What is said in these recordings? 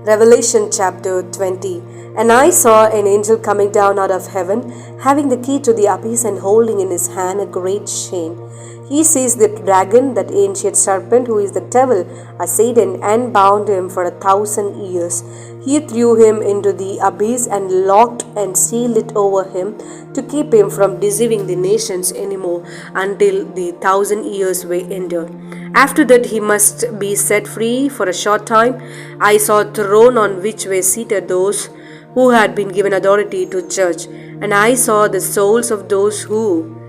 Revelation chapter 20. And I saw an angel coming down out of heaven, having the key to the abyss and holding in his hand a great chain. He seized the dragon, that ancient serpent, who is the devil, a Satan, and bound him for 1,000 years. He threw him into the abyss and locked and sealed it over him to keep him from deceiving the nations anymore until the 1,000 years were ended. After that he must be set free for a short time. I saw a throne on which were seated those who had been given authority to judge, and I saw the souls of those who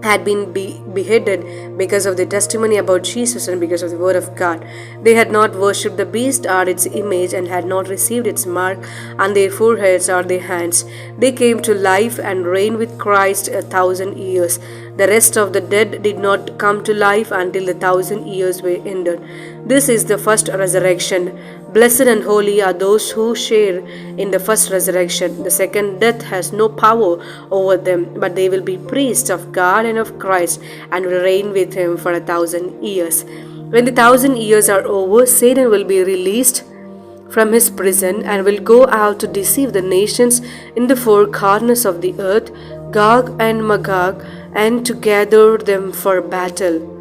had been beheaded because of the testimony about Jesus and because of the word of God. They had not worshipped the beast or its image and had not received its mark on their foreheads or their hands. They came to life and reigned with Christ 1,000 years. The rest of the dead did not come to life until the 1,000 years were ended. This is the first resurrection. Blessed and holy are those who share in the first resurrection. The second death has no power over them, but they will be priests of God and of Christ and will reign with him for 1,000 years. When the 1,000 years are over, Satan will be released from his prison and will go out to deceive the nations in the four corners of the earth, Gog and Magog, and to gather them for battle.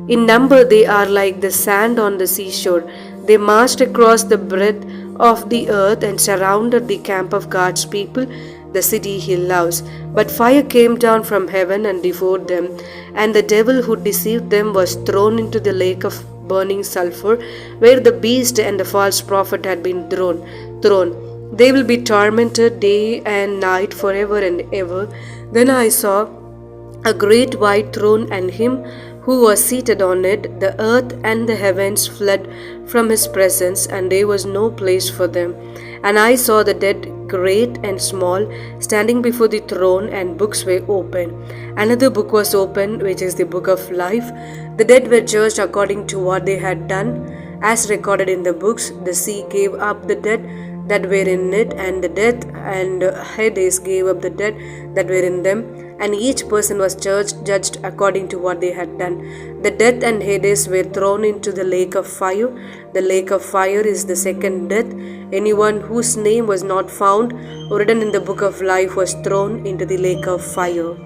In number they are like the sand on the seashore. They marched across the breadth of the earth and surrounded the camp of God's people, the city he loves. But fire came down from heaven and devoured them, and the devil who deceived them was thrown into the lake of burning sulfur, where the beast and the false prophet had been thrown. They will be tormented day and night forever and ever. Then I saw a great white throne and him who was seated on it. The earth and the heavens fled from his presence, and there was no place for them. And I saw the dead, great and small, standing before the throne, and books were opened. Another book was opened, which is the book of life. The dead were judged according to what they had done, as recorded in the books. The sea gave up the dead that were in it, and the death and Hades gave up the dead that were in them, and each person was judged according to what they had done. The death and Hades were thrown into the lake of fire. The lake of fire is the second death. Anyone whose name was not found or written in the book of life was thrown into the lake of fire.